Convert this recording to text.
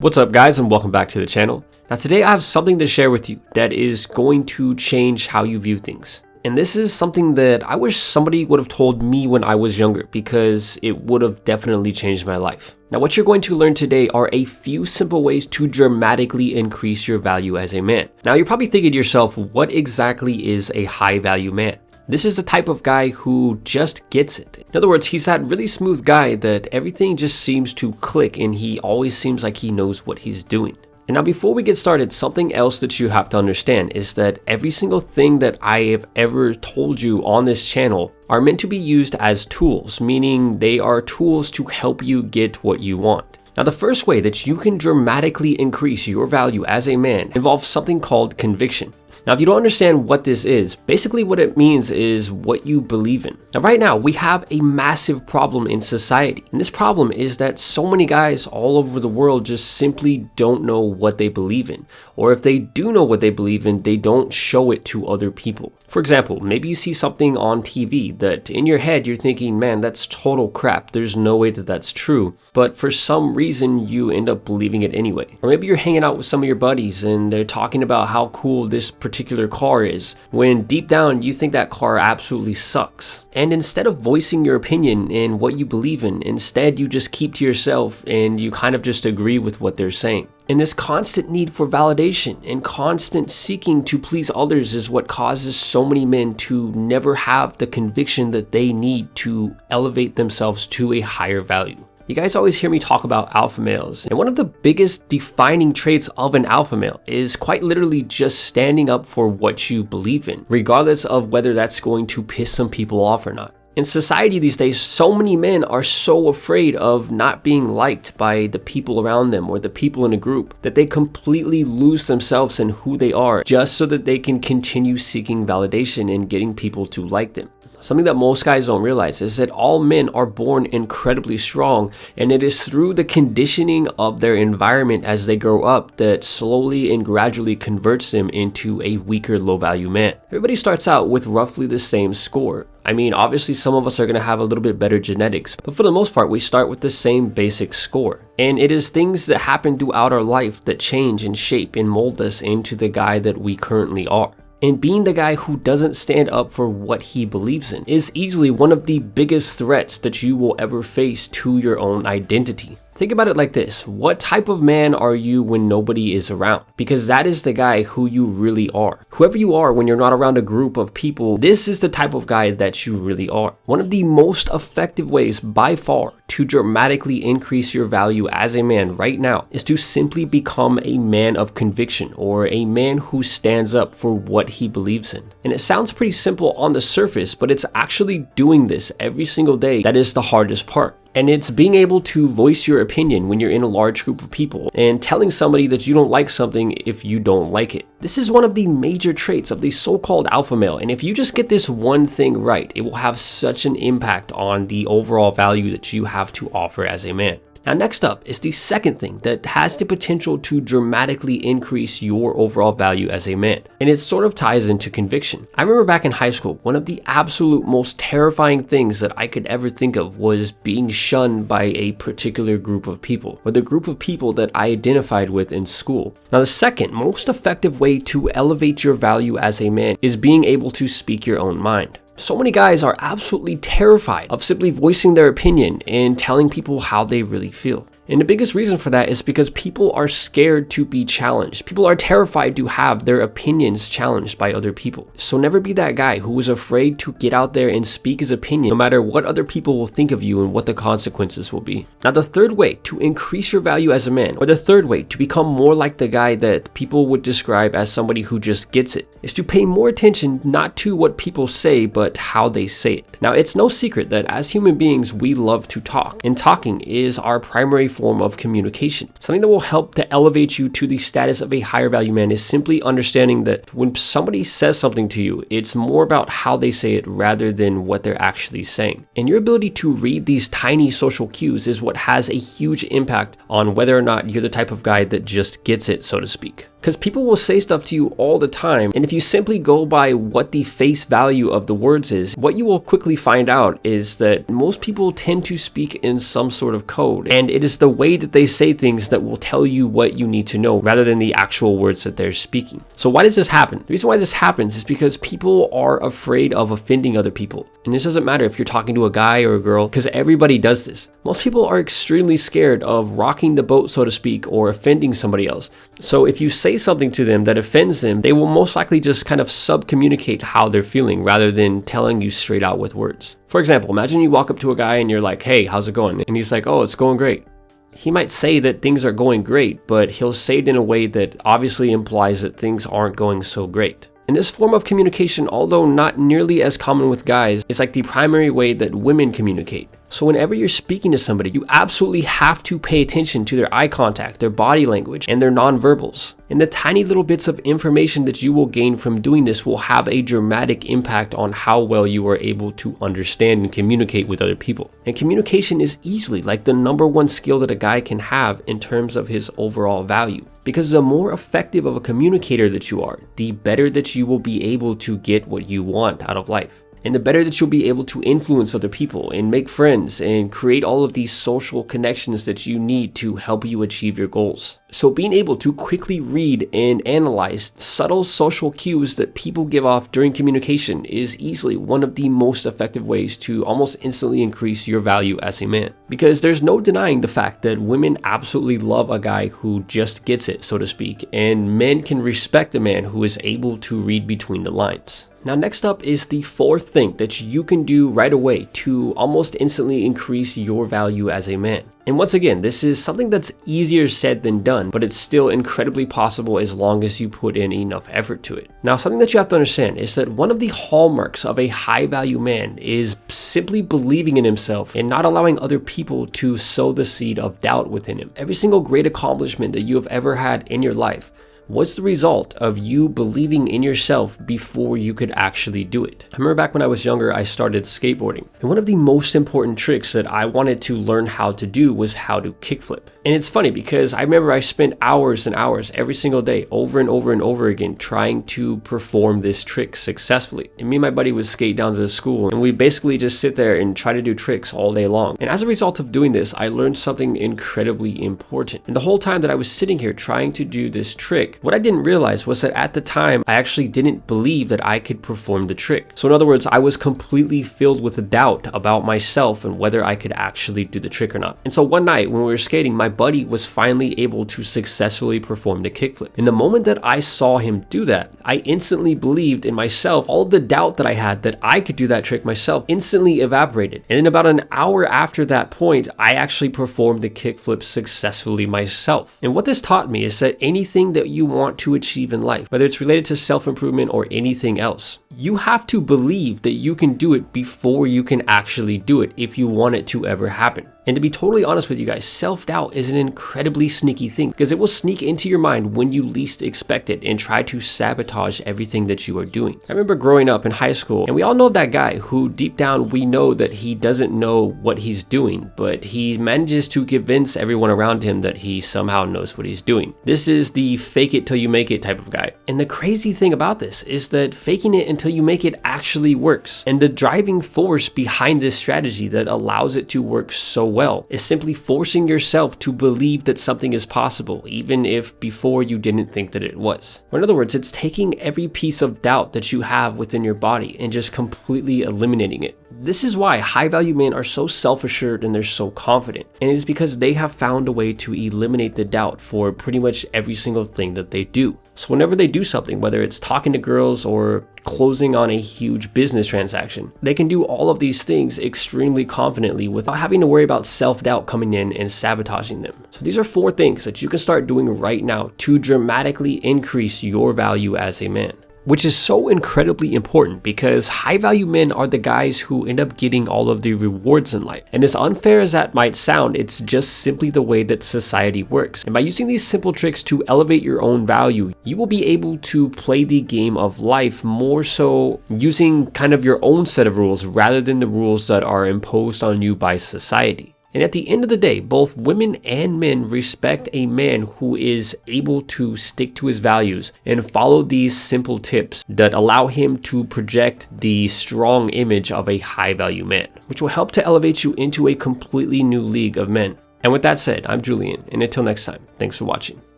What's up guys, and welcome back to the channel. Now today I have something to share with you that is going to change how you view things. And this is something that I wish somebody would have told me when I was younger, because it would have definitely changed my life. Now what you're going to learn today are a few simple ways to dramatically increase your value as a man. Now you're probably thinking to yourself, what exactly is a high value man? This is the type of guy who just gets it. In other words, he's that really smooth guy that everything just seems to click and he always seems like he knows what he's doing. And now before we get started, something else that you have to understand is that every single thing that I have ever told you on this channel are meant to be used as tools, meaning they are tools to help you get what you want. Now the first way that you can dramatically increase your value as a man involves something called conviction. Now, if you don't understand what this is, basically what it means is what you believe in. Now, right now, we have a massive problem in society. And this problem is that so many guys all over the world just simply don't know what they believe in. Or if they do know what they believe in, they don't show it to other people. For example, maybe you see something on TV that in your head you're thinking, man, that's total crap. There's no way that that's true. But for some reason, you end up believing it anyway. Or maybe you're hanging out with some of your buddies and they're talking about how cool this particular car is, when deep down you think that car absolutely sucks. And instead of voicing your opinion in what you believe in, instead you just keep to yourself and you kind of just agree with what they're saying. And this constant need for validation and constant seeking to please others is what causes so many men to never have the conviction that they need to elevate themselves to a higher value. You guys always hear me talk about alpha males, and one of the biggest defining traits of an alpha male is quite literally just standing up for what you believe in, regardless of whether that's going to piss some people off or not. In society these days, so many men are so afraid of not being liked by the people around them or the people in a group that they completely lose themselves in who they are just so that they can continue seeking validation and getting people to like them. Something that most guys don't realize is that all men are born incredibly strong, and it is through the conditioning of their environment as they grow up that slowly and gradually converts them into a weaker, low-value man. Everybody starts out with roughly the same score. I mean, obviously some of us are going to have a little bit better genetics, but for the most part, we start with the same basic score. And it is things that happen throughout our life that change and shape and mold us into the guy that we currently are. And being the guy who doesn't stand up for what he believes in is easily one of the biggest threats that you will ever face to your own identity. Think about it like this. What type of man are you when nobody is around? Because that is the guy who you really are. Whoever you are when you're not around a group of people, this is the type of guy that you really are. One of the most effective ways by far to dramatically increase your value as a man right now is to simply become a man of conviction, or a man who stands up for what he believes in. And it sounds pretty simple on the surface, but it's actually doing this every single day that is the hardest part. And it's being able to voice your opinion when you're in a large group of people and telling somebody that you don't like something if you don't like it. This is one of the major traits of the so-called alpha male, and if you just get this one thing right, it will have such an impact on the overall value that you have to offer as a man. Now next up is the second thing that has the potential to dramatically increase your overall value as a man, and it sort of ties into conviction. I remember back in high school, one of the absolute most terrifying things that I could ever think of was being shunned by a particular group of people, or the group of people that I identified with in school. Now the second most effective way to elevate your value as a man is being able to speak your own mind. So many guys are absolutely terrified of simply voicing their opinion and telling people how they really feel. And the biggest reason for that is because people are scared to be challenged. People are terrified to have their opinions challenged by other people. So never be that guy who is afraid to get out there and speak his opinion, no matter what other people will think of you and what the consequences will be. Now the third way to increase your value as a man, or the third way to become more like the guy that people would describe as somebody who just gets it, is to pay more attention not to what people say, but how they say it. Now it's no secret that as human beings, we love to talk, and talking is our primary form of communication. Something that will help to elevate you to the status of a higher value man is simply understanding that when somebody says something to you, it's more about how they say it rather than what they're actually saying. And your ability to read these tiny social cues is what has a huge impact on whether or not you're the type of guy that just gets it, so to speak. Because people will say stuff to you all the time, and if you simply go by what the face value of the words is, what you will quickly find out is that most people tend to speak in some sort of code, and it is the the way that they say things that will tell you what you need to know rather than the actual words that they're speaking. So why does this happen? The reason why this happens is because people are afraid of offending other people. And this doesn't matter if you're talking to a guy or a girl, because everybody does this. Most people are extremely scared of rocking the boat, so to speak, or offending somebody else. So if you say something to them that offends them, they will most likely just kind of sub-communicate how they're feeling rather than telling you straight out with words. For example, imagine you walk up to a guy and you're like, "Hey, how's it going?" And he's like, "Oh, it's going great." He might say that things are going great, but he'll say it in a way that obviously implies that things aren't going so great. And this form of communication, although not nearly as common with guys, is like the primary way that women communicate. So whenever you're speaking to somebody, you absolutely have to pay attention to their eye contact, their body language, and their nonverbals. And the tiny little bits of information that you will gain from doing this will have a dramatic impact on how well you are able to understand and communicate with other people. And communication is easily like the #1 skill that a guy can have in terms of his overall value. Because the more effective of a communicator that you are, the better that you will be able to get what you want out of life. And the better that you'll be able to influence other people and make friends and create all of these social connections that you need to help you achieve your goals. So being able to quickly read and analyze subtle social cues that people give off during communication is easily one of the most effective ways to almost instantly increase your value as a man. Because there's no denying the fact that women absolutely love a guy who just gets it, so to speak, and men can respect a man who is able to read between the lines. Now, next up is the fourth thing that you can do right away to almost instantly increase your value as a man. And once again, this is something that's easier said than done, but it's still incredibly possible as long as you put in enough effort to it. Now, something that you have to understand is that one of the hallmarks of a high value man is simply believing in himself and not allowing other people to sow the seed of doubt within him. Every single great accomplishment that you have ever had in your life was the result of you believing in yourself before you could actually do it. I remember back when I was younger, I started skateboarding. And one of the most important tricks that I wanted to learn how to do was how to kickflip. And it's funny because I remember I spent hours and hours every single day over and over and over again trying to perform this trick successfully. And me and my buddy would skate down to the school and we basically just sit there and try to do tricks all day long. And as a result of doing this, I learned something incredibly important. And the whole time that I was sitting here trying to do this trick, what I didn't realize was that at the time, I actually didn't believe that I could perform the trick. So in other words, I was completely filled with doubt about myself and whether I could actually do the trick or not. And so one night when we were skating, my buddy was finally able to successfully perform the kickflip. And the moment that I saw him do that, I instantly believed in myself. All the doubt that I had that I could do that trick myself instantly evaporated. And in about an hour after that point, I actually performed the kickflip successfully myself. And what this taught me is that anything that you want to achieve in life, whether it's related to self-improvement or anything else, you have to believe that you can do it before you can actually do it if you want it to ever happen. And to be totally honest with you guys, self-doubt is an incredibly sneaky thing because it will sneak into your mind when you least expect it and try to sabotage everything that you are doing. I remember growing up in high school, and we all know that guy who deep down we know that he doesn't know what he's doing, but he manages to convince everyone around him that he somehow knows what he's doing. This is the fake it till you make it type of guy. And the crazy thing about this is that faking it until you make it actually works. And the driving force behind this strategy that allows it to work so well is simply forcing yourself to believe that something is possible, even if before you didn't think that it was. Or in other words, it's taking every piece of doubt that you have within your body and just completely eliminating it. This is why high value men are so self-assured and they're so confident. And it is because they have found a way to eliminate the doubt for pretty much every single thing that they do. So whenever they do something, whether it's talking to girls or closing on a huge business transaction, they can do all of these things extremely confidently without having to worry about self-doubt coming in and sabotaging them. So these are 4 things that you can start doing right now to dramatically increase your value as a man. Which is so incredibly important because high value men are the guys who end up getting all of the rewards in life. And as unfair as that might sound, it's just simply the way that society works. And by using these simple tricks to elevate your own value, you will be able to play the game of life more so using kind of your own set of rules rather than the rules that are imposed on you by society. And at the end of the day, both women and men respect a man who is able to stick to his values and follow these simple tips that allow him to project the strong image of a high value man, which will help to elevate you into a completely new league of men. And with that said, I'm Julian, and until next time, thanks for watching.